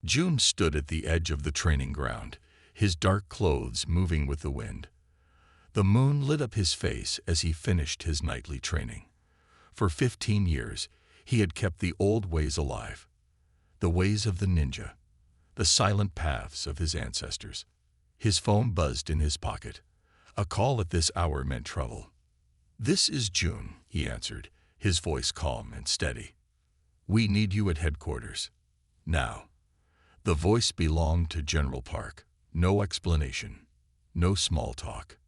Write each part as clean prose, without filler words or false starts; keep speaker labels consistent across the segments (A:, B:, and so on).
A: June stood at the edge of the training ground, his dark clothes moving with the wind. The moon lit up his face as he finished his nightly training. For 15 years, he had kept the old ways alive, the ways of the ninja, the silent paths of his ancestors. His phone buzzed in his pocket. A call at this hour meant trouble. "This is June," he answered, his voice calm and steady. "We need you at headquarters. Now." The voice belonged to General Park. No explanation, no small talk,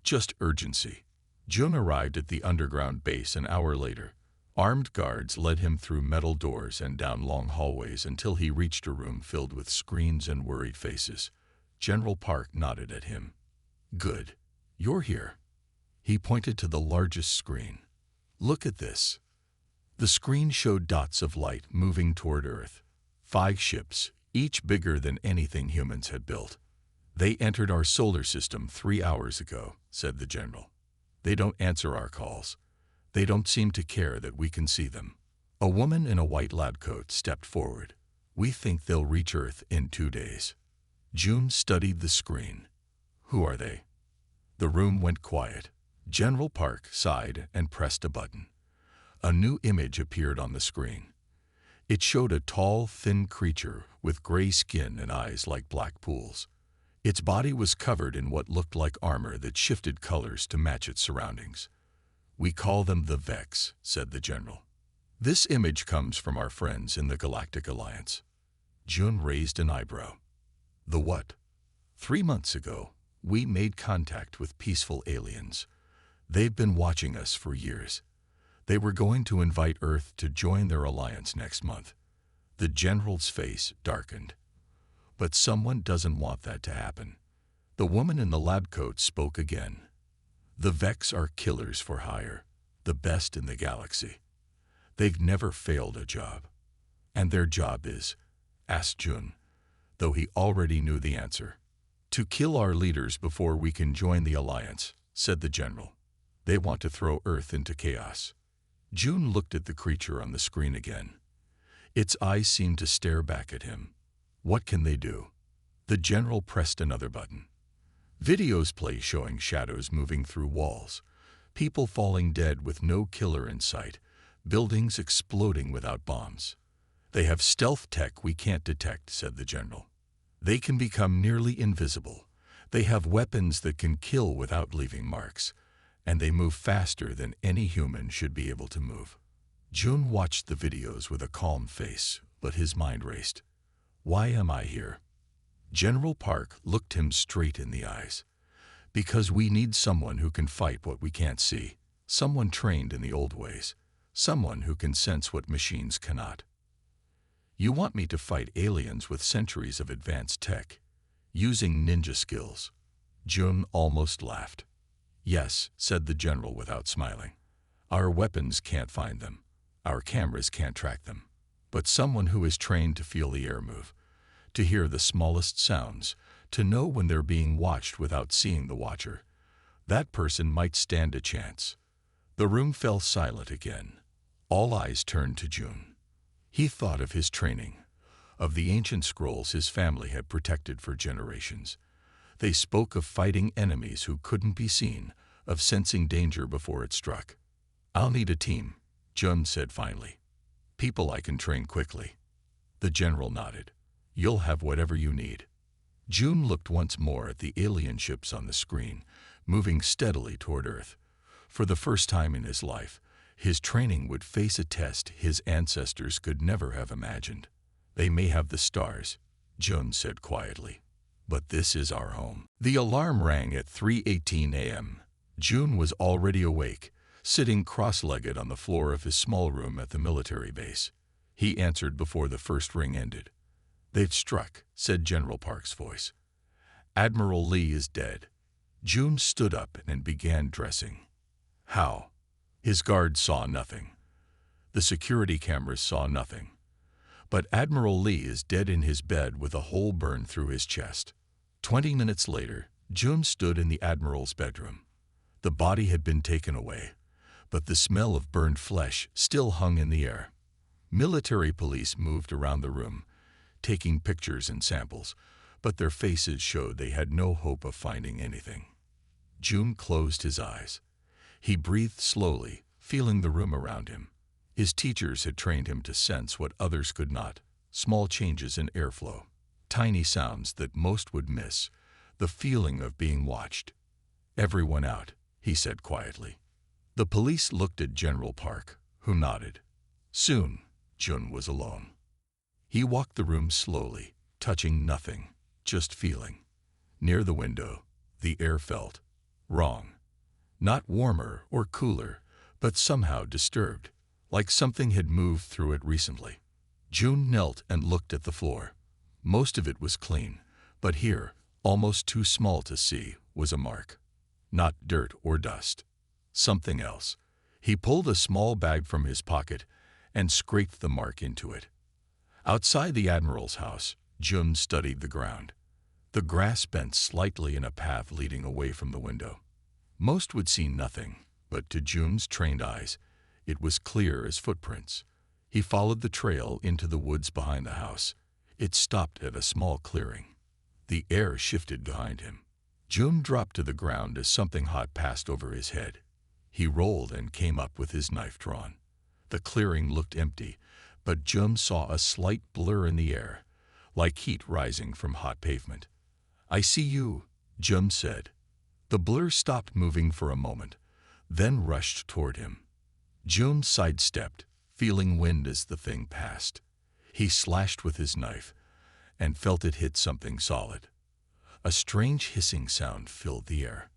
A: just urgency. June arrived at the underground base an hour later. Armed guards led him through metal doors and down long hallways until he reached a room filled with screens and worried faces. General Park nodded at him. "Good. You're here." He pointed to the largest screen. "Look at this." The screen showed dots of light moving toward Earth. 5 ships, each bigger than anything humans had built. "They entered our solar system 3 hours ago," said the general. "They don't answer our calls. They don't seem to care that we can see them." A woman in a white lab coat stepped forward. "We think they'll reach Earth in 2 days." June studied the screen. "Who are they?" The room went quiet. General Park sighed and pressed a button. A new image appeared on the screen. It showed a tall, thin creature with gray skin and eyes like black pools. Its body was covered in what looked like armor that shifted colors to match its surroundings. "We call them the Vex," said the general. "This image comes from our friends in the Galactic Alliance." June raised an eyebrow. "The what?" 3 months ago, we made contact with peaceful aliens. They've been watching us for years. They were going to invite Earth to join their alliance next month." The general's face darkened. "But someone doesn't want that to happen." The woman in the lab coat spoke again. "The Vex are killers for hire, the best in the galaxy. They've never failed a job." "And their job is?" asked June, though he already knew the answer. "To kill our leaders before we can join the alliance," said the general. "They want to throw Earth into chaos." June looked at the creature on the screen again. Its eyes seemed to stare back at him. "What can they do?" The general pressed another button. Videos play showing shadows moving through walls, people falling dead with no killer in sight, buildings exploding without bombs. "They have stealth tech we can't detect," said the general. "They can become nearly invisible. They have weapons that can kill without leaving marks. And they move faster than any human should be able to move." June watched the videos with a calm face, but his mind raced. "Why am I here?" General Park looked him straight in the eyes. "Because we need someone who can fight what we can't see, someone trained in the old ways, someone who can sense what machines cannot." "You want me to fight aliens with centuries of advanced tech, using ninja skills?" June almost laughed. "Yes," said the general without smiling. "Our weapons can't find them. Our cameras can't track them. But someone who is trained to feel the air move, to hear the smallest sounds, to know when they're being watched without seeing the watcher, that person might stand a chance." The room fell silent again. All eyes turned to June. He thought of his training, of the ancient scrolls his family had protected for generations. They spoke of fighting enemies who couldn't be seen, of sensing danger before it struck. "I'll need a team," June said finally. "People I can train quickly." The general nodded. "You'll have whatever you need." June looked once more at the alien ships on the screen, moving steadily toward Earth. For the first time in his life, his training would face a test his ancestors could never have imagined. "They may have the stars," June said quietly, "but this is our home." The alarm rang at 3:18 a.m. June was already awake, sitting cross-legged on the floor of his small room at the military base. He answered before the first ring ended. "They've struck," said General Park's voice. "Admiral Lee is dead." June stood up and began dressing. "How?" His guards saw nothing. The security cameras saw nothing. But Admiral Lee is dead in his bed with a hole burned through his chest. 20 minutes later, June stood in the Admiral's bedroom. The body had been taken away, but the smell of burned flesh still hung in the air. Military police moved around the room, taking pictures and samples, but their faces showed they had no hope of finding anything. June closed his eyes. He breathed slowly, feeling the room around him. His teachers had trained him to sense what others could not: small changes in airflow, tiny sounds that most would miss, the feeling of being watched. "Everyone out," he said quietly. The police looked at General Park, who nodded. Soon, June was alone. He walked the room slowly, touching nothing, just feeling. Near the window, the air felt wrong. Not warmer or cooler, but somehow disturbed, like something had moved through it recently. June knelt and looked at the floor. Most of it was clean, but here, almost too small to see, was a mark. Not dirt or dust. Something else. He pulled a small bag from his pocket and scraped the mark into it. Outside the Admiral's house, June studied the ground. The grass bent slightly in a path leading away from the window. Most would see nothing, but to June's trained eyes, it was clear as footprints. He followed the trail into the woods behind the house. It stopped at a small clearing. The air shifted behind him. June dropped to the ground as something hot passed over his head. He rolled and came up with his knife drawn. The clearing looked empty, but June saw a slight blur in the air, like heat rising from hot pavement. "I see you," June said. The blur stopped moving for a moment, then rushed toward him. June sidestepped, feeling wind as the thing passed. He slashed with his knife and felt it hit something solid. A strange hissing sound filled the air.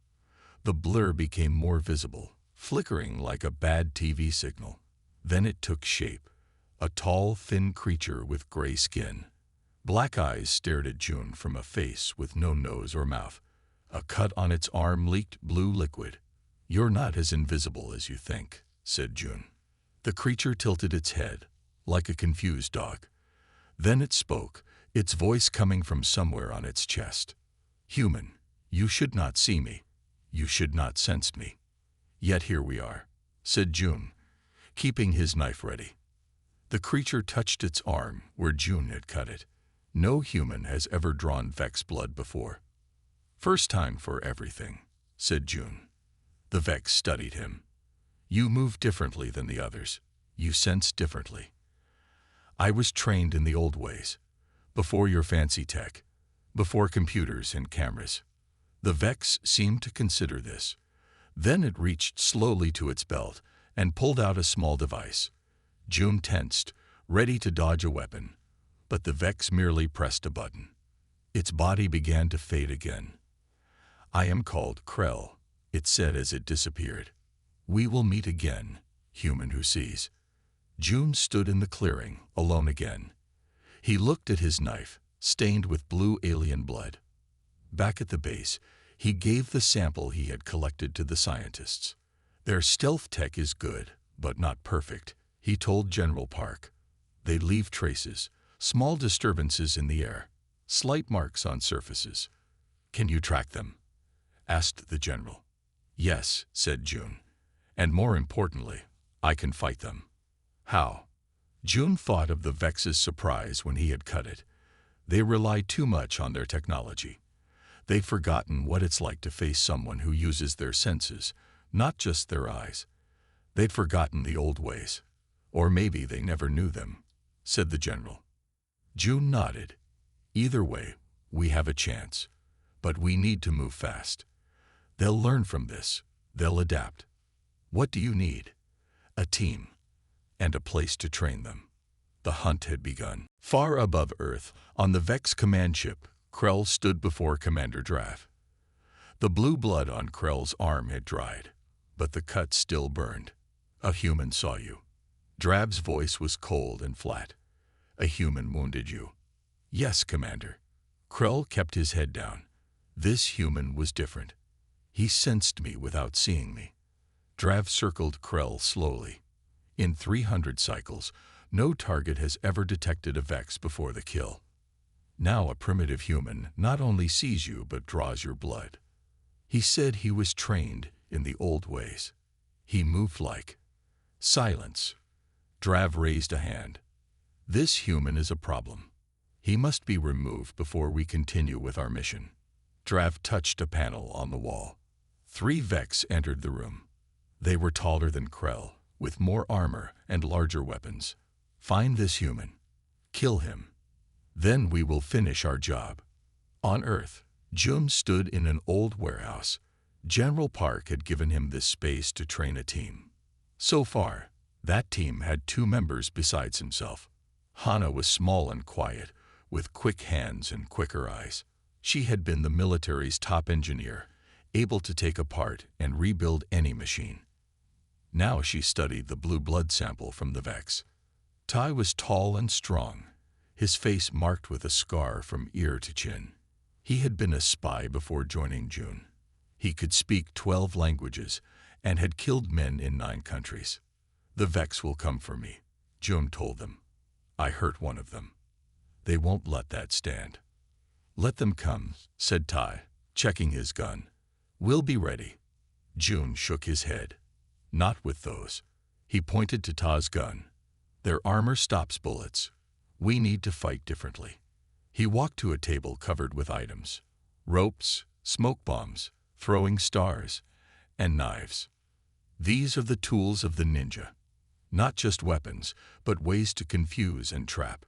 A: The blur became more visible, flickering like a bad TV signal. Then it took shape, a tall, thin creature with gray skin. Black eyes stared at June from a face with no nose or mouth. A cut on its arm leaked blue liquid. "You're not as invisible as you think," said June. The creature tilted its head, like a confused dog. Then it spoke, its voice coming from somewhere on its chest. "Human, you should not see me. You should not sense me. Yet here we are," said June, keeping his knife ready. The creature touched its arm where June had cut it. No human has ever drawn Vex blood before. "First time for everything," said June. The Vex studied him. "You move differently than the others. You sense differently. I was trained in the old ways, before your fancy tech, before computers and cameras." The Vex seemed to consider this. Then it reached slowly to its belt and pulled out a small device. June tensed, ready to dodge a weapon, but the Vex merely pressed a button. Its body began to fade again. "I am called Krell," it said as it disappeared. "We will meet again, human who sees." June stood in the clearing, alone again. He looked at his knife, stained with blue alien blood. Back at the base, he gave the sample he had collected to the scientists. "Their stealth tech is good, but not perfect," he told General Park. "They leave traces, small disturbances in the air, slight marks on surfaces." "Can you track them?" asked the general. "Yes," said June. "And more importantly, I can fight them." "How?" June thought of the Vex's surprise when he had cut it. They rely too much on their technology. They've forgotten what it's like to face someone who uses their senses, not just their eyes. They'd forgotten the old ways. Or maybe they never knew them, said the general. June nodded. "Either way, we have a chance. But we need to move fast. They'll learn from this. They'll adapt. What do you need?" "A team. And a place to train them." The hunt had begun. Far above Earth, on the Vex command ship, Krell stood before Commander Drav. The blue blood on Krell's arm had dried, but the cut still burned. "A human saw you." Drav's voice was cold and flat. "A human wounded you." "Yes, Commander." Krell kept his head down. This human was different. He sensed me without seeing me. Drav circled Krell slowly. In 300 cycles, no target has ever detected a Vex before the kill. Now a primitive human not only sees you but draws your blood. He said he was trained in the old ways. He moved like... Silence. Drav raised a hand. "This human is a problem. He must be removed before we continue with our mission. Drav touched a panel on the wall. 3 Vex entered the room. They were taller than Krell, with more armor and larger weapons. Find this human. Kill him. Then we will finish our job. On Earth, Jun stood in an old warehouse. General Park had given him this space to train a team. So far, that team had 2 members besides himself. Hana was small and quiet, with quick hands and quicker eyes. She had been the military's top engineer, able to take apart and rebuild any machine. Now she studied the blue blood sample from the Vex. Tai was tall and strong, his face marked with a scar from ear to chin. He had been a spy before joining Jun. He could speak 12 languages and had killed men in 9 countries. The Vex will come for me, Jun told them. I hurt one of them. They won't let that stand. Let them come, said Tai, checking his gun. We'll be ready. Jun shook his head. Not with those. He pointed to Ta's gun. Their armor stops bullets. We need to fight differently. He walked to a table covered with items. Ropes, smoke bombs, throwing stars, and knives. These are the tools of the ninja. Not just weapons, but ways to confuse and trap.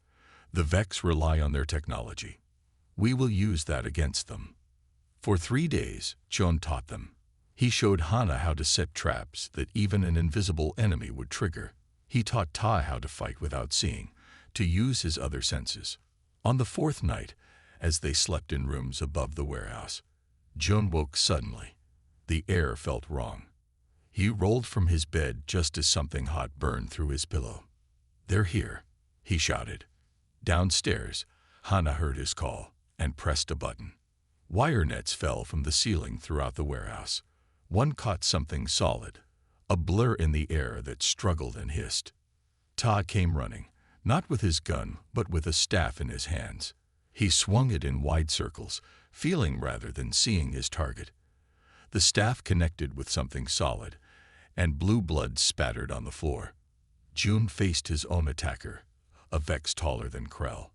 A: The Vex rely on their technology. We will use that against them. For 3 days, Chon taught them. He showed Hana how to set traps that even an invisible enemy would trigger. He taught Ta how to fight without seeing, to use his other senses. On the 4th night, as they slept in rooms above the warehouse, Jun woke suddenly. The air felt wrong. He rolled from his bed just as something hot burned through his pillow. They're here, he shouted. Downstairs, Hana heard his call and pressed a button. Wire nets fell from the ceiling throughout the warehouse. One caught something solid, a blur in the air that struggled and hissed. Ta came running, not with his gun, but with a staff in his hands. He swung it in wide circles, feeling rather than seeing his target. The staff connected with something solid, and blue blood spattered on the floor. Jun faced his own attacker, a Vex taller than Krell.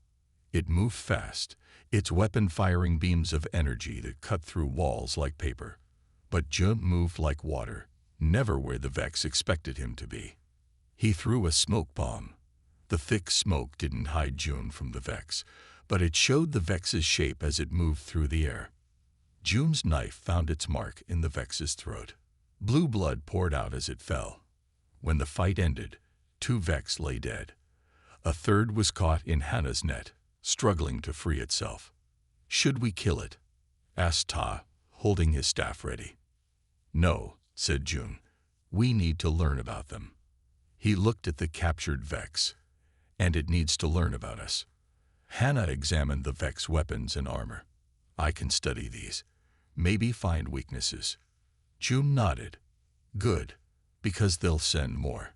A: It moved fast, its weapon firing beams of energy that cut through walls like paper. But Jun moved like water, never where the Vex expected him to be. He threw a smoke bomb. The thick smoke didn't hide Jun from the Vex, but it showed the Vex's shape as it moved through the air. Jun's knife found its mark in the Vex's throat. Blue blood poured out as it fell. When the fight ended, 2 Vex lay dead. A 3rd was caught in Hana's net, struggling to free itself. Should we kill it? Asked Ta, holding his staff ready. No, said Jun. We need to learn about them. He looked at the captured Vex. And it needs to learn about us. Hana examined the Vex weapons and armor. I can study these. Maybe find weaknesses. Jun nodded. Good, because they'll send more.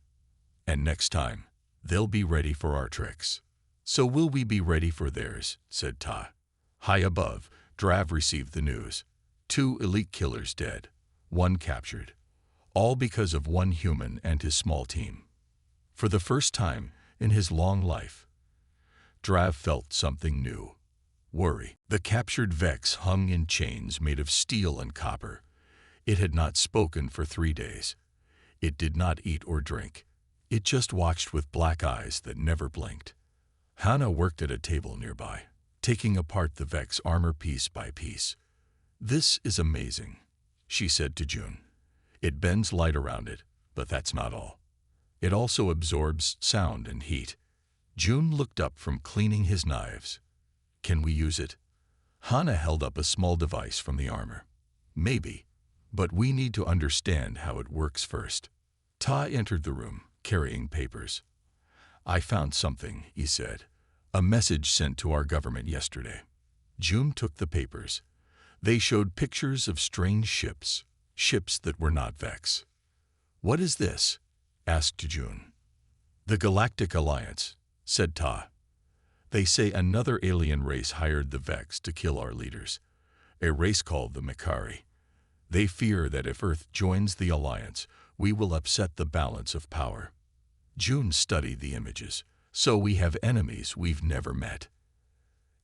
A: And next time, they'll be ready for our tricks. So will we be ready for theirs, said Ta. High above, Drav received the news. 2 elite killers dead, 1 captured. All because of 1 human and his small team. For the first time in his long life, Drav felt something new. Worry. The captured Vex hung in chains made of steel and copper. It had not spoken for 3 days. It did not eat or drink. It just watched with black eyes that never blinked. Hana worked at a table nearby, taking apart the Vex armor piece by piece. This is amazing, she said to Jun. It bends light around it, but that's not all. It also absorbs sound and heat. Jun looked up from cleaning his knives. Can we use it? Hana held up a small device from the armor. Maybe, but we need to understand how it works first. Ta entered the room, carrying papers. I found something, he said. A message sent to our government yesterday. Jun took the papers. They showed pictures of strange ships, ships that were not Vex. What is this? Asked Jun. The Galactic Alliance, said Ta. They say another alien race hired the Vex to kill our leaders, a race called the Mikari. They fear that if Earth joins the alliance, we will upset the balance of power. Jun studied the images, so we have enemies we've never met.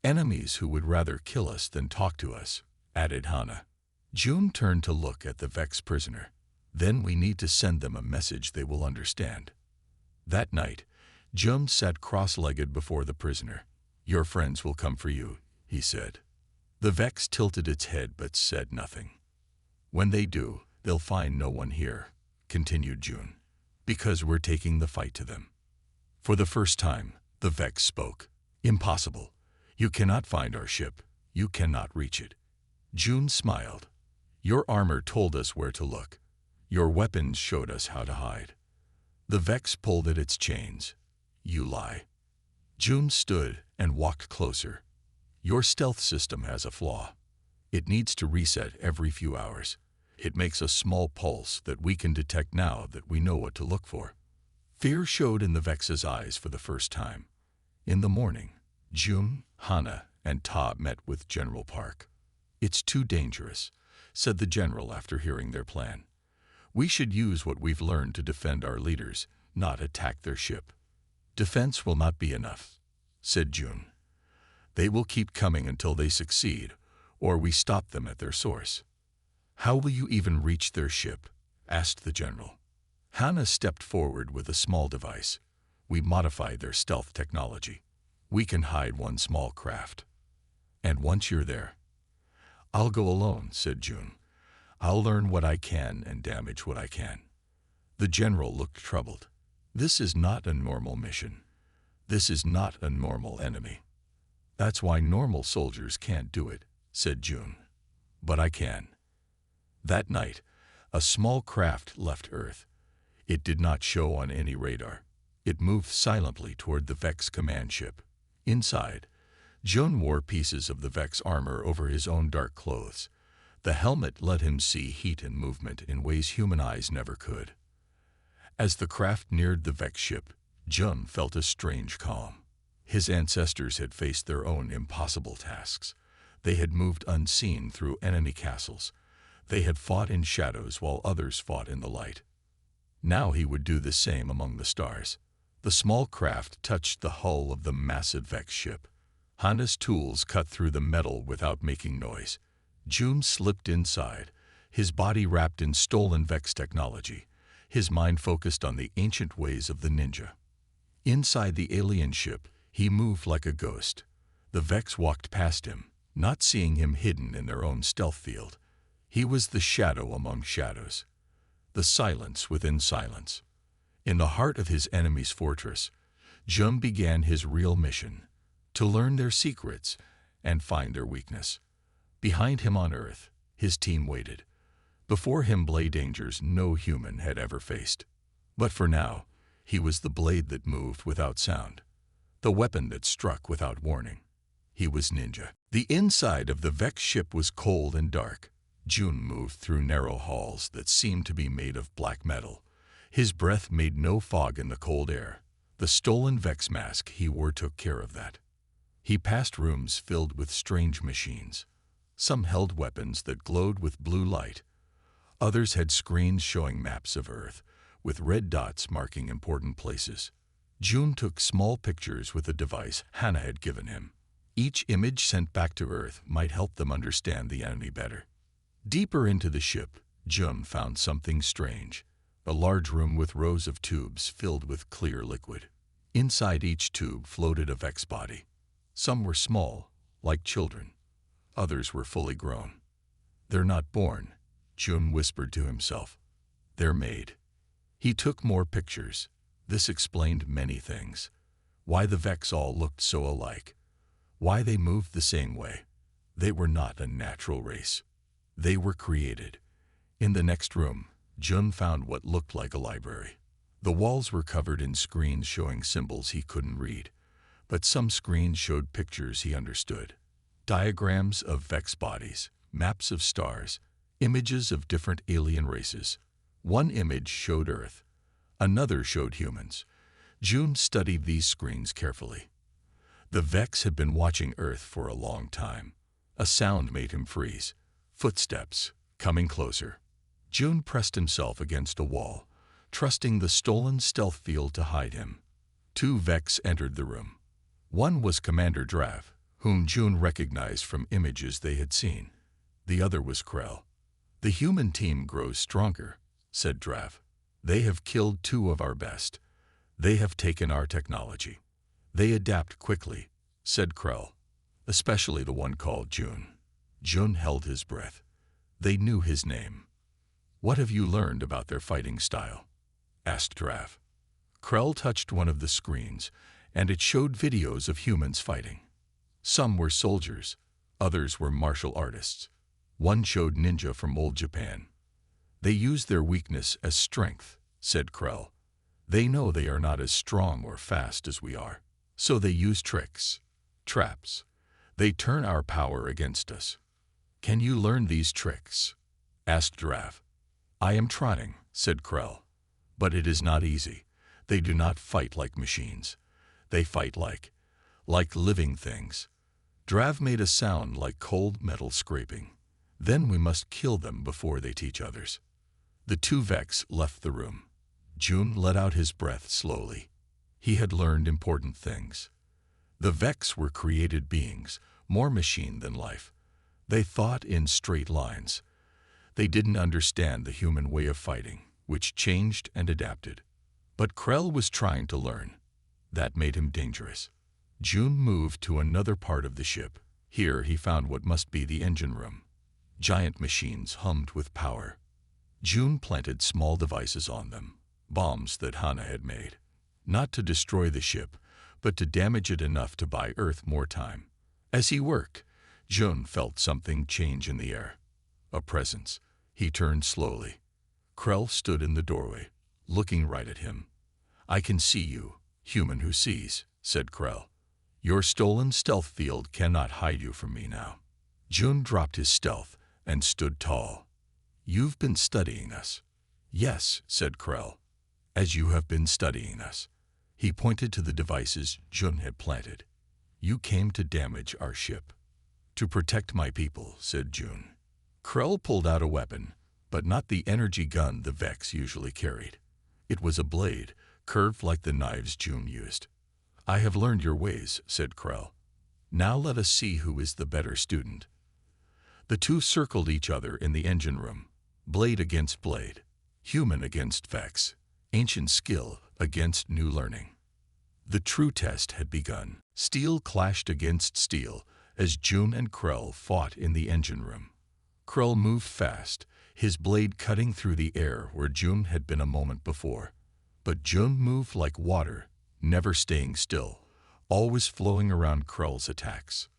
A: Enemies who would rather kill us than talk to us, added Hannah. June turned to look at the Vex prisoner. Then we need to send them a message they will understand. That night, June sat cross-legged before the prisoner. Your friends will come for you, he said. The Vex tilted its head but said nothing. When they do, they'll find no one here, continued June, because we're taking the fight to them. For the first time, the Vex spoke. Impossible. You cannot find our ship. You cannot reach it. June smiled. Your armor told us where to look. Your weapons showed us how to hide. The Vex pulled at its chains. You lie. June stood and walked closer. Your stealth system has a flaw. It needs to reset every few hours. It makes a small pulse that we can detect now that we know what to look for. Fear showed in the Vex's eyes for the first time. In the morning, June, Hannah, and Ta met with General Park. It's too dangerous, said the general after hearing their plan. We should use what we've learned to defend our leaders, not attack their ship. Defense will not be enough, said June. They will keep coming until they succeed, or we stop them at their source. How will you even reach their ship? Asked the general. Hannah stepped forward with a small device. We modified their stealth technology. We can hide one small craft. And once you're there, I'll go alone, said June. I'll learn what I can and damage what I can. The general looked troubled. This is not a normal mission. This is not a normal enemy. That's why normal soldiers can't do it, said June. But I can. That night, a small craft left Earth. It did not show on any radar. It moved silently toward the Vex command ship. Inside, June wore pieces of the Vex armor over his own dark clothes. The helmet let him see heat and movement in ways human eyes never could. As the craft neared the Vex ship, June felt a strange calm. His ancestors had faced their own impossible tasks. They had moved unseen through enemy castles. They had fought in shadows while others fought in the light. Now he would do the same among the stars. The small craft touched the hull of the massive Vex ship. Hannah's tools cut through the metal without making noise. June slipped inside, his body wrapped in stolen Vex technology, his mind focused on the ancient ways of the ninja. Inside the alien ship, he moved like a ghost. The Vex walked past him, not seeing him hidden in their own stealth field. He was the shadow among shadows, the silence within silence. In the heart of his enemy's fortress, June began his real mission, to learn their secrets and find their weakness. Behind him on Earth, his team waited. Before him lay dangers no human had ever faced. But for now, he was the blade that moved without sound, the weapon that struck without warning. He was Ninja. The inside of the Vex ship was cold and dark. June moved through narrow halls that seemed to be made of black metal. His breath made no fog in the cold air. The stolen Vex mask he wore took care of that. He passed rooms filled with strange machines. Some held weapons that glowed with blue light. Others had screens showing maps of Earth, with red dots marking important places. June took small pictures with a device Hannah had given him. Each image sent back to Earth might help them understand the enemy better. Deeper into the ship, June found something strange. A large room with rows of tubes filled with clear liquid. Inside each tube floated a Vex body. Some were small, like children. Others were fully grown. They're not born, June whispered to himself. They're made. He took more pictures. This explained many things. Why the Vex all looked so alike. Why they moved the same way. They were not a natural race. They were created. In the next room, June found what looked like a library. The walls were covered in screens showing symbols he couldn't read, but some screens showed pictures he understood. Diagrams of Vex bodies, maps of stars, images of different alien races. One image showed Earth. Another showed humans. June studied these screens carefully. The Vex had been watching Earth for a long time. A sound made him freeze. Footsteps, coming closer. June pressed himself against a wall, trusting the stolen stealth field to hide him. Two Vex entered the room. One was Commander Drav, whom June recognized from images they had seen. The other was Krell. "The human team grows stronger," said Drav. "They have killed 2 of our best. They have taken our technology. They adapt quickly," said Krell, "especially the one called June." June held his breath. They knew his name. "What have you learned about their fighting style?" asked Drav. Krell touched one of the screens, and it showed videos of humans fighting. Some were soldiers, others were martial artists. One showed ninja from old Japan. "They use their weakness as strength," said Krell. "They know they are not as strong or fast as we are. So they use tricks, traps. They turn our power against us." "Can you learn these tricks?" asked Drav. "I am trying," said Krell. "But it is not easy. They do not fight like machines. They fight like living things." Drav made a sound like cold metal scraping. "Then we must kill them before they teach others." The 2 Vex left the room. June let out his breath slowly. He had learned important things. The Vex were created beings, more machine than life. They thought in straight lines. They didn't understand the human way of fighting, which changed and adapted. But Krell was trying to learn. That made him dangerous. June moved to another part of the ship. Here he found what must be the engine room. Giant machines hummed with power. June planted small devices on them, bombs that Hana had made. Not to destroy the ship, but to damage it enough to buy Earth more time. As he worked, June felt something change in the air. A presence. He turned slowly. Krell stood in the doorway, looking right at him. "I can see you, human who sees," said Krell. "Your stolen stealth field cannot hide you from me now." June dropped his stealth and stood tall. "You've been studying us." "Yes," said Krell, "as you have been studying us." He pointed to the devices June had planted. "You came to damage our ship." "To protect my people," said June. Krell pulled out a weapon, but not the energy gun the Vex usually carried. It was a blade, curved like the knives June used. "I have learned your ways," said Krell. "Now let us see who is the better student." The 2 circled each other in the engine room, blade against blade, human against Vex, ancient skill against new learning. The true test had begun. Steel clashed against steel as June and Krell fought in the engine room. Krell moved fast, his blade cutting through the air where June had been a moment before. But June moved like water, never staying still, always flowing around Krell's attacks.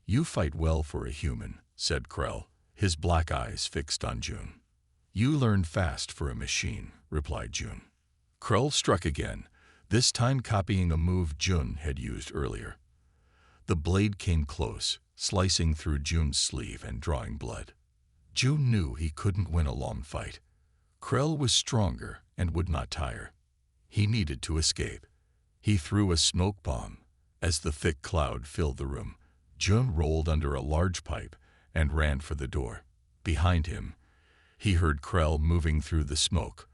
A: "You fight well for a human," said Krell, his black eyes fixed on June. "You learn fast for a machine," replied June. Krell struck again, this time copying a move June had used earlier. The blade came close, slicing through June's sleeve and drawing blood. June knew he couldn't win a long fight. Krell was stronger and would not tire. He needed to escape. He threw a smoke bomb. As the thick cloud filled the room, June rolled under a large pipe and ran for the door. Behind him, he heard Krell moving through the smoke,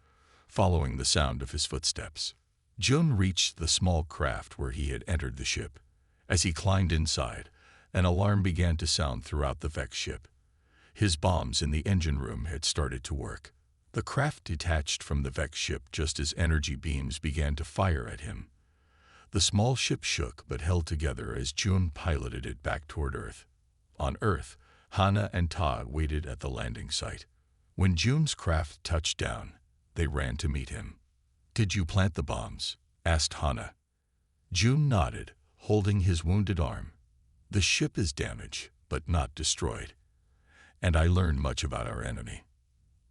A: following the sound of his footsteps. June reached the small craft where he had entered the ship. As he climbed inside, an alarm began to sound throughout the Vex ship. His bombs in the engine room had started to work. The craft detached from the Vex ship just as energy beams began to fire at him. The small ship shook but held together as June piloted it back toward Earth. On Earth, Hana and Ta waited at the landing site. When June's craft touched down, they ran to meet him. "Did you plant the bombs?" asked Hana. June nodded, holding his wounded arm. "The ship is damaged, but not destroyed. And I learned much about our enemy."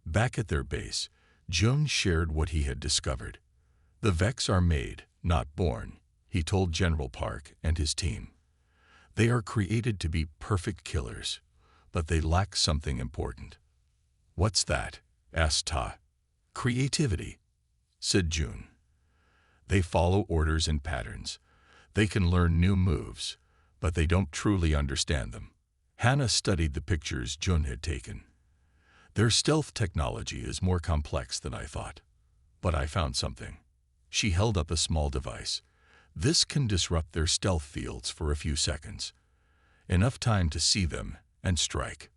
A: Back at their base, June shared what he had discovered. "The Vex are made, not born," he told General Park and his team. "They are created to be perfect killers, but they lack something important." "What's that?" asked Ta. "Creativity," said June. "They follow orders and patterns. They can learn new moves, but they don't truly understand them." Hana studied the pictures June had taken. "Their stealth technology is more complex than I thought. But I found something." She held up a small device. "This can disrupt their stealth fields for a few seconds. Enough time to see them and strike.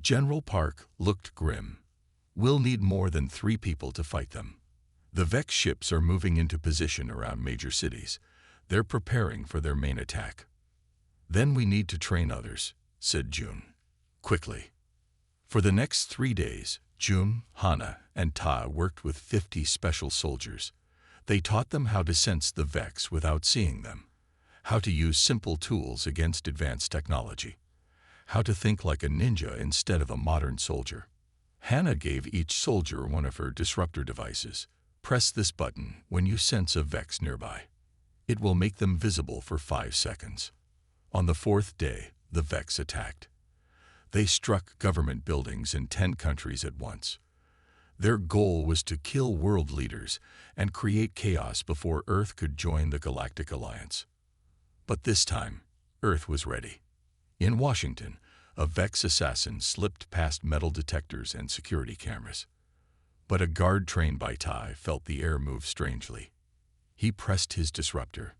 A: General Park looked grim. We'll need more than 3 people to fight them. The Vex ships are moving into position around major cities. They're preparing for their main attack. Then we need to train others, said June. Quickly. For the next 3 days, June, Hana, and Ta worked with 50 special soldiers. They taught them how to sense the Vex without seeing them, how to use simple tools against advanced technology, how to think like a ninja instead of a modern soldier. Hana gave each soldier one of her disruptor devices. Press this button when you sense a Vex nearby. It will make them visible for 5 seconds. On the 4th day, the Vex attacked. They struck government buildings in 10 countries at once. Their goal was to kill world leaders and create chaos before Earth could join the Galactic Alliance. But this time, Earth was ready. In Washington, a Vex assassin slipped past metal detectors and security cameras. But a guard trained by Tai felt the air move strangely. He pressed his disruptor.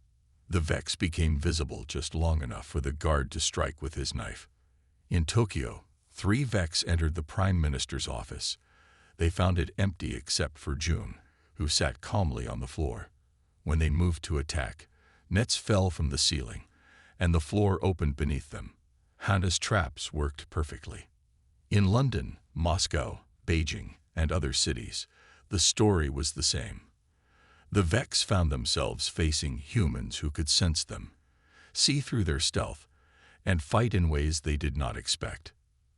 A: The Vex became visible just long enough for the guard to strike with his knife. In Tokyo, 3 Vex entered the Prime Minister's office. They found it empty except for June, who sat calmly on the floor. When they moved to attack, nets fell from the ceiling, and the floor opened beneath them. Hana's traps worked perfectly. In London, Moscow, Beijing, and other cities, the story was the same. The Vex found themselves facing humans who could sense them, see through their stealth, and fight in ways they did not expect.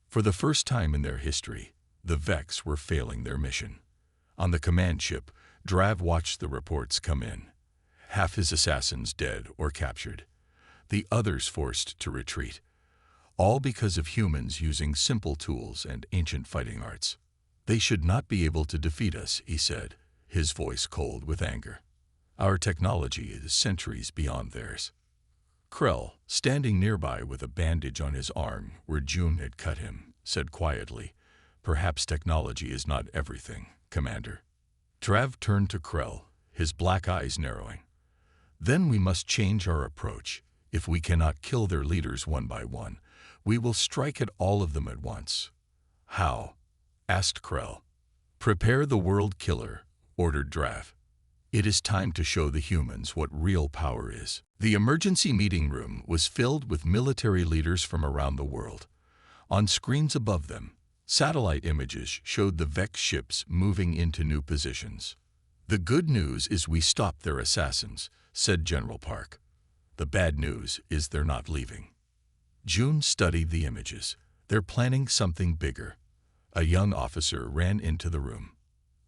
A: For the first time in their history, the Vex were failing their mission. On the command ship, Drav watched the reports come in. Half his assassins dead or captured, the others forced to retreat, all because of humans using simple tools and ancient fighting arts. They should not be able to defeat us, he said, his voice cold with anger. Our technology is centuries beyond theirs. Krell, standing nearby with a bandage on his arm where June had cut him, said quietly, "Perhaps technology is not everything, Commander." Drav turned to Krell, his black eyes narrowing. "Then we must change our approach. If we cannot kill their leaders one by one, we will strike at all of them at once." "How?" asked Krell. "Prepare the World Killer," ordered Drav. "It is time to show the humans what real power is." The emergency meeting room was filled with military leaders from around the world. On screens above them, satellite images showed the Vex ships moving into new positions. "The good news is we stopped their assassins," said General Park. "The bad news is they're not leaving." June studied the images. "They're planning something bigger." A young officer ran into the room.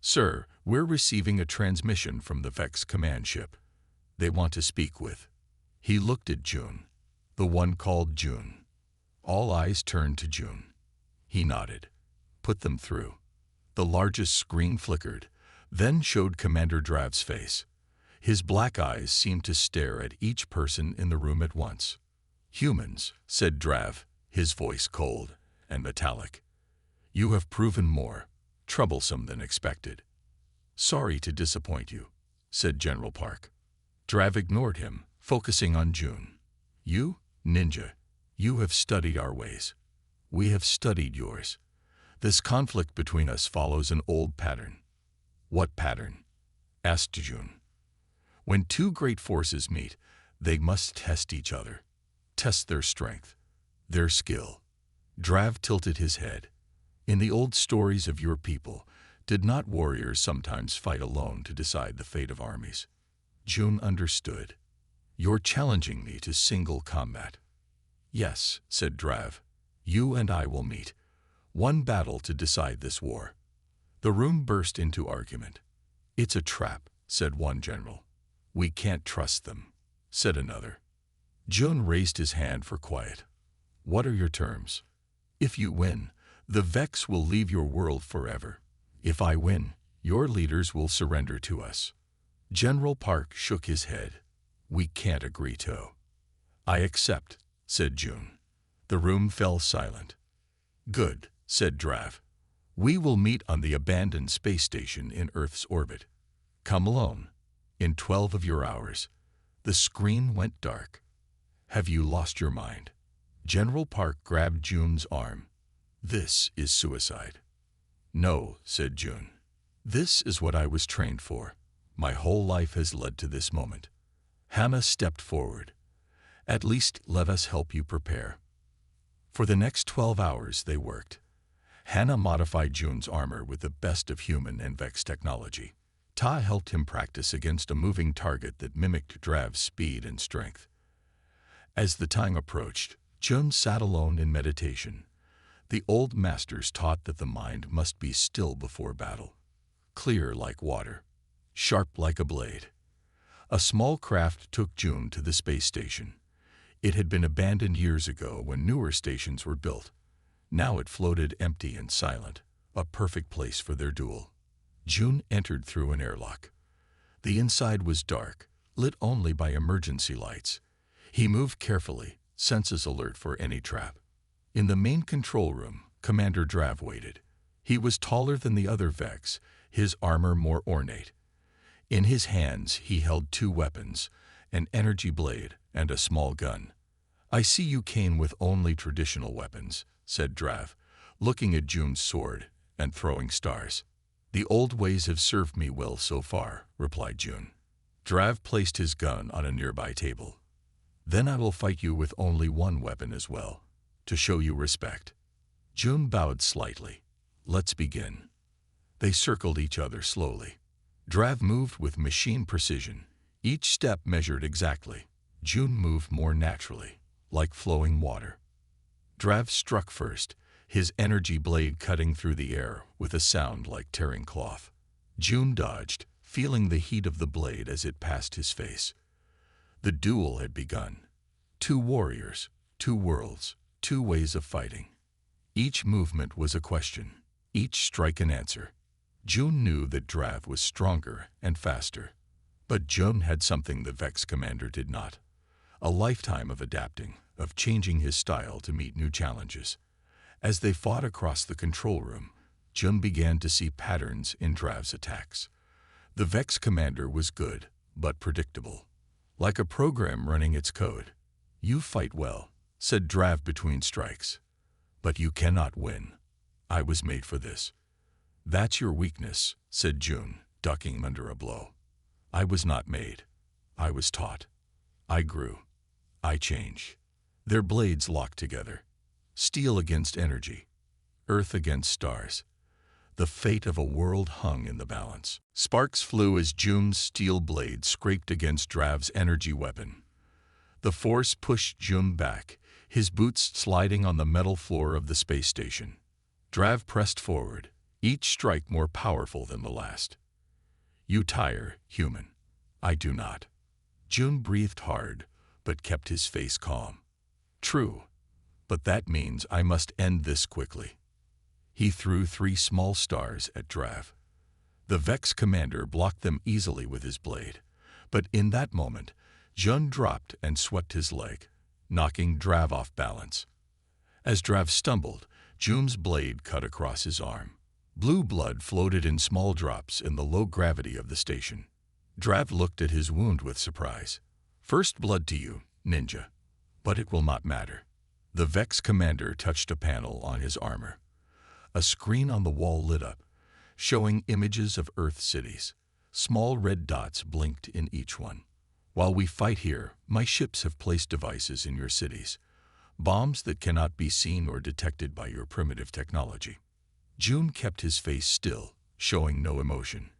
A: "Sir, we're receiving a transmission from the Vex command ship. They want to speak with." He looked at June, the one called June. All eyes turned to June. He nodded. "Put them through." The largest screen flickered, then showed Commander Drav's face. His black eyes seemed to stare at each person in the room at once. "Humans," said Drav, his voice cold and metallic. "You have proven more troublesome than expected." "Sorry to disappoint you," said General Park. Drav ignored him, focusing on June. "You, ninja, you have studied our ways. We have studied yours. This conflict between us follows an old pattern." "What pattern?" asked June. "When 2 great forces meet, they must test each other. Test their strength, their skill." Drav tilted his head. "In the old stories of your people, did not warriors sometimes fight alone to decide the fate of armies?" June understood. "You're challenging me to single combat." "Yes," said Drav. "You and I will meet. One battle to decide this war." The room burst into argument. "It's a trap," said one general. "We can't trust them," said another. June raised his hand for quiet. "What are your terms?" "If you win, the Vex will leave your world forever. If I win, your leaders will surrender to us." General Park shook his head. "We can't agree to." "I accept," said June. The room fell silent. "Good," said Drav. "We will meet on the abandoned space station in Earth's orbit. Come alone. In 12 of your hours." The screen went dark. "Have you lost your mind?" General Park grabbed June's arm. "This is suicide." "No," said June. "This is what I was trained for. My whole life has led to this moment." Hannah stepped forward. "At least let us help you prepare." For the next 12 hours they worked. Hannah modified June's armor with the best of human and Vex technology. Ta helped him practice against a moving target that mimicked Drav's speed and strength. As the time approached, June sat alone in meditation. The old masters taught that the mind must be still before battle, clear like water, sharp like a blade. A small craft took June to the space station. It had been abandoned years ago when newer stations were built. Now it floated empty and silent, a perfect place for their duel. June entered through an airlock. The inside was dark, lit only by emergency lights. He moved carefully, senses alert for any trap. In the main control room, Commander Drav waited. He was taller than the other Vex, his armor more ornate. In his hands he held two weapons, an energy blade and a small gun. "I see you came with only traditional weapons," said Drav, looking at June's sword and throwing stars. "The old ways have served me well so far," replied June. Drav placed his gun on a nearby table. "Then I will fight you with only one weapon as well, to show you respect." June bowed slightly. "Let's begin." They circled each other slowly. Drav moved with machine precision. Each step measured exactly. June moved more naturally, like flowing water. Drav struck first, his energy blade cutting through the air with a sound like tearing cloth. June dodged, feeling the heat of the blade as it passed his face. The duel had begun. Two warriors, two worlds, two ways of fighting. Each movement was a question, each strike an answer. June knew that Drav was stronger and faster. But June had something the Vex commander did not. A lifetime of adapting, of changing his style to meet new challenges. As they fought across the control room, June began to see patterns in Drav's attacks. The Vex commander was good, but predictable. Like a program running its code. "You fight well," said Drav between strikes. "But you cannot win. I was made for this." "That's your weakness," said June, ducking under a blow. "I was not made. I was taught. I grew. I changed." Their blades locked together. Steel against energy. Earth against stars. The fate of a world hung in the balance. Sparks flew as June's steel blade scraped against Drav's energy weapon. The force pushed June back, his boots sliding on the metal floor of the space station. Drav pressed forward, each strike more powerful than the last. "You tire, human. I do not." June breathed hard, but kept his face calm. "True, but that means I must end this quickly." He threw 3 small stars at Drav. The Vex commander blocked them easily with his blade, but in that moment, June dropped and swept his leg, knocking Drav off balance. As Drav stumbled, June's blade cut across his arm. Blue blood floated in small drops in the low gravity of the station. Drav looked at his wound with surprise. "First blood to you, ninja. But it will not matter." The Vex commander touched a panel on his armor. A screen on the wall lit up, showing images of Earth cities. Small red dots blinked in each one. "While we fight here, my ships have placed devices in your cities. Bombs that cannot be seen or detected by your primitive technology." June kept his face still, showing no emotion.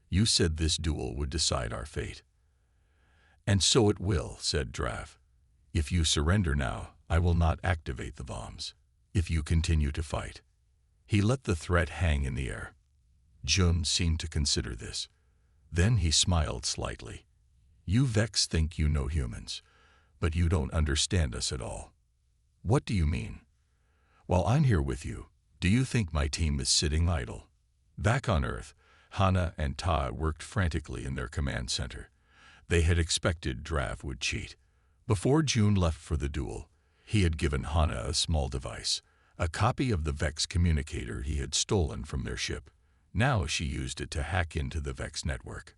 A: "You said this duel would decide our fate." "And so it will," said Drav. "If you surrender now, I will not activate the bombs. If you continue to fight." He let the threat hang in the air. June seemed to consider this. Then he smiled slightly. "You Vex think you know humans, but you don't understand us at all." "What do you mean?" "While I'm here with you, do you think my team is sitting idle?" Back on Earth, Hannah and Ta worked frantically in their command center. They had expected Drav would cheat. Before June left for the duel, he had given Hannah a small device, a copy of the Vex communicator he had stolen from their ship. Now she used it to hack into the Vex network.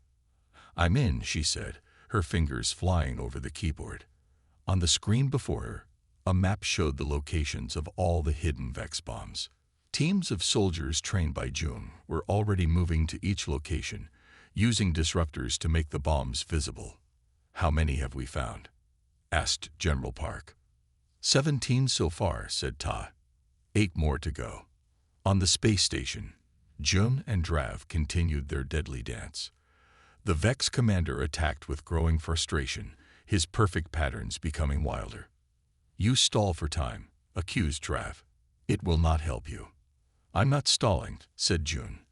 A: "I'm in," she said, her fingers flying over the keyboard. On the screen before her, A map showed the locations of all the hidden Vex bombs. Teams of soldiers trained by June were already moving to each location, using disruptors to make the bombs visible. "How many have we found?" asked General Park. 17 so far, said Ta. 8 more to go. On the space station, Jun and Drav continued their deadly dance. The Vex commander attacked with growing frustration, his perfect patterns becoming wilder. "You stall for time," accused Drav. "It will not help you." "I'm not stalling," said Jun.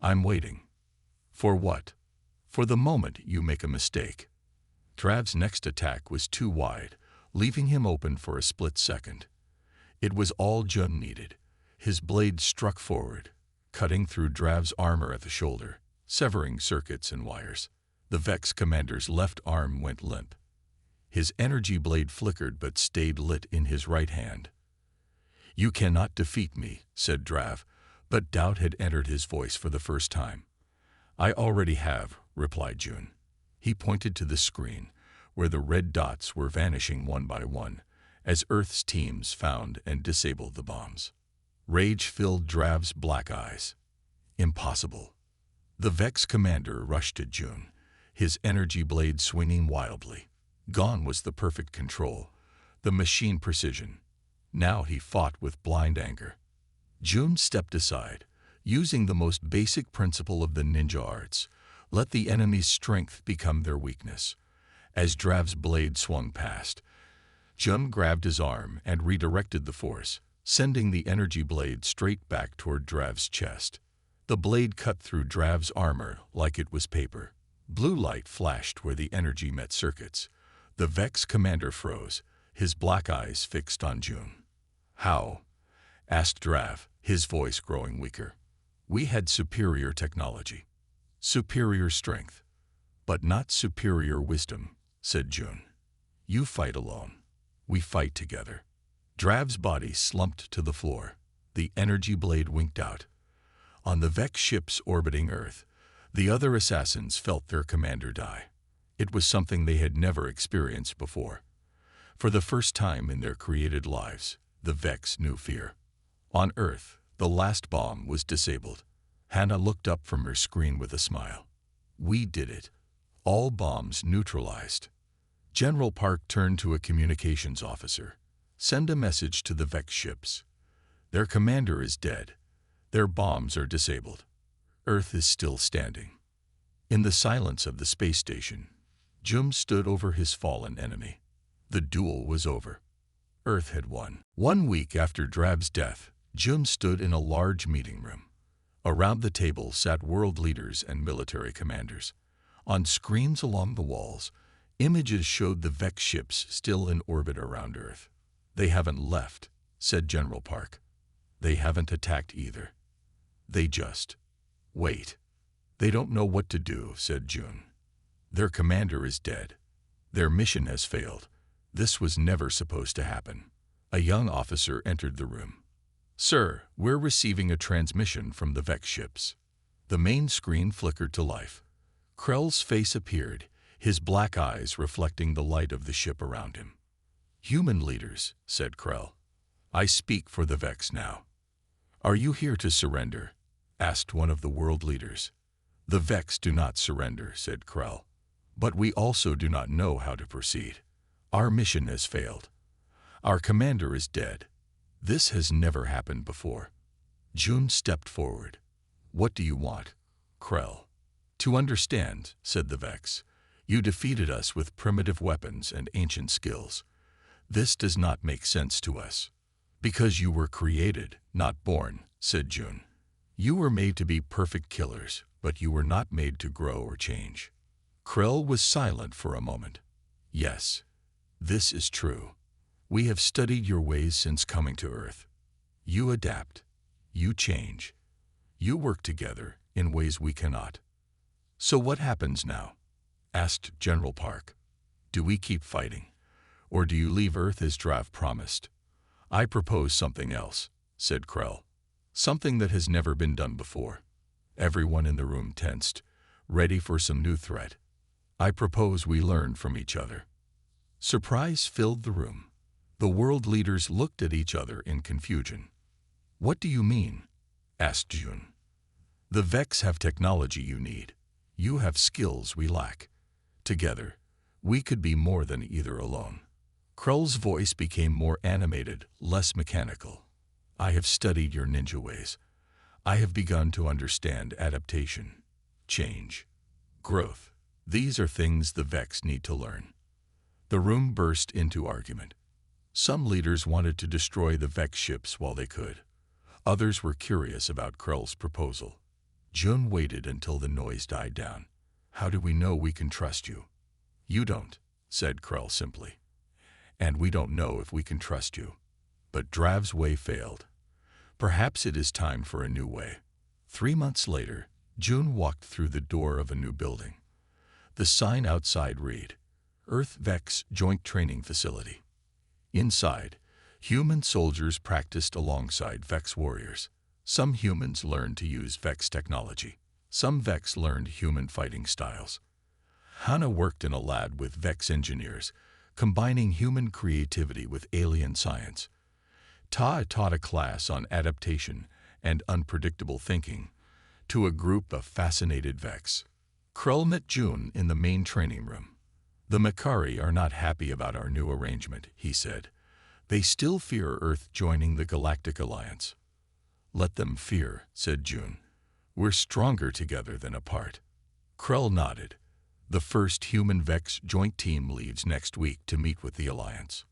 A: "I'm waiting." "For what?" "For the moment you make a mistake." Drav's next attack was too wide, leaving him open for a split second. It was all Jun needed. His blade struck forward, cutting through Drav's armor at the shoulder, severing circuits and wires. The Vex commander's left arm went limp. His energy blade flickered but stayed lit in his right hand. "You cannot defeat me," said Drav, but doubt had entered his voice for the first time. "I already have," replied Jun. He pointed to the screen, where the red dots were vanishing one by one, as Earth's teams found and disabled the bombs. Rage filled Drav's black eyes. Impossible. The Vex commander rushed at Jun, his energy blade swinging wildly. Gone was the perfect control, the machine precision. Now he fought with blind anger. Jun stepped aside, using the most basic principle of the ninja arts: let the enemy's strength become their weakness. As Drav's blade swung past, Jun grabbed his arm and redirected the force, sending the energy blade straight back toward Drav's chest. The blade cut through Drav's armor like it was paper. Blue light flashed where the energy met circuits. The Vex commander froze, his black eyes fixed on Jun. "How?" asked Drav, his voice growing weaker. "We had superior technology. Superior strength. But not superior wisdom," said Jun. "You fight alone. We fight together." Drav's body slumped to the floor. The energy blade winked out. On the Vex ships orbiting Earth, the other assassins felt their commander die. It was something they had never experienced before. For the first time in their created lives, the Vex knew fear. On Earth, the last bomb was disabled. Hannah looked up from her screen with a smile. "We did it. All bombs neutralized." General Park turned to a communications officer. "Send a message to the Vex ships. Their commander is dead. Their bombs are disabled. Earth is still standing." In the silence of the space station, Jun stood over his fallen enemy. The duel was over. Earth had won. 1 week after Drav's death, Jun stood in a large meeting room. Around the table sat world leaders and military commanders. On screens along the walls, images showed the Vex ships still in orbit around Earth. "They haven't left," said General Park. "They haven't attacked either. They just wait. They don't know what to do," said Jun. "Their commander is dead. Their mission has failed. This was never supposed to happen." A young officer entered the room. "Sir, we're receiving a transmission from the Vex ships." The main screen flickered to life. Krell's face appeared, his black eyes reflecting the light of the ship around him. "Human leaders," said Krell. "I speak for the Vex now." "Are you here to surrender?" asked one of the world leaders. "The Vex do not surrender," said Krell. "But we also do not know how to proceed. Our mission has failed. Our commander is dead. This has never happened before." Jun stepped forward. "What do you want, Krell?" "To understand," said the Vex. "You defeated us with primitive weapons and ancient skills. This does not make sense to us." "Because you were created, not born," said Jun. "You were made to be perfect killers, but you were not made to grow or change." Krell was silent for a moment. "Yes, this is true. We have studied your ways since coming to Earth. You adapt. You change. You work together in ways we cannot." "So what happens now?" asked General Park. "Do we keep fighting, or do you leave Earth as Drav promised?" "I propose something else," said Krell. "Something that has never been done before." Everyone in the room tensed, ready for some new threat. "I propose we learn from each other." Surprise filled the room. The world leaders looked at each other in confusion. "What do you mean?" asked June. "The Vex have technology you need. You have skills we lack. Together, we could be more than either alone." Krull's voice became more animated, less mechanical. "I have studied your ninja ways. I have begun to understand adaptation, change, growth. These are things the Vex need to learn." The room burst into argument. Some leaders wanted to destroy the Vex ships while they could. Others were curious about Krull's proposal. June waited until the noise died down. "How do we know we can trust you?" "You don't," said Krull simply. "And we don't know if we can trust you." But Drav's way failed. Perhaps it is time for a new way. 3 months later, June walked through the door of a new building. The sign outside read, "Earth Vex Joint Training Facility." Inside, human soldiers practiced alongside Vex warriors. Some humans learned to use Vex technology. Some Vex learned human fighting styles. Hana worked in a lab with Vex engineers, combining human creativity with alien science. Ta taught a class on adaptation and unpredictable thinking to a group of fascinated Vex. Krull met June in the main training room. "The Makari are not happy about our new arrangement," he said. "They still fear Earth joining the Galactic Alliance." "Let them fear," said June. "We're stronger together than apart." Krull nodded. "The first human Vex joint team leaves next week to meet with the Alliance."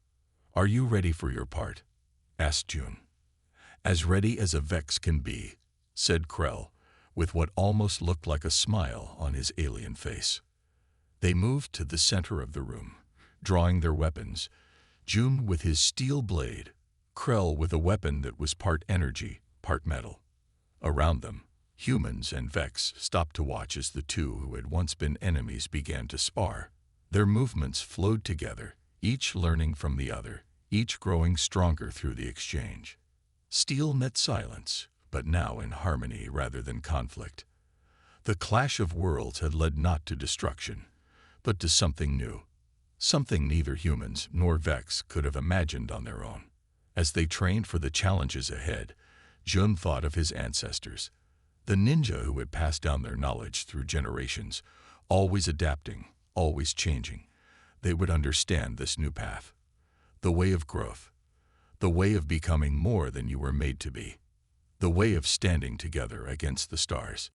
A: "Are you ready for your part?" asked June. "As ready as a Vex can be," said Krull, with what almost looked like a smile on his alien face. They moved to the center of the room, drawing their weapons, June with his steel blade, Krull with a weapon that was part energy, part metal. Around them, humans and Vex stopped to watch as the two who had once been enemies began to spar. Their movements flowed together, each learning from the other, each growing stronger through the exchange. Steel met silence, but now in harmony rather than conflict. The clash of worlds had led not to destruction, but to something new, something neither humans nor Vex could have imagined on their own. As they trained for the challenges ahead, Jun thought of his ancestors, the ninja who had passed down their knowledge through generations, always adapting, always changing. They would understand this new path, the way of growth, the way of becoming more than you were made to be, the way of standing together against the stars.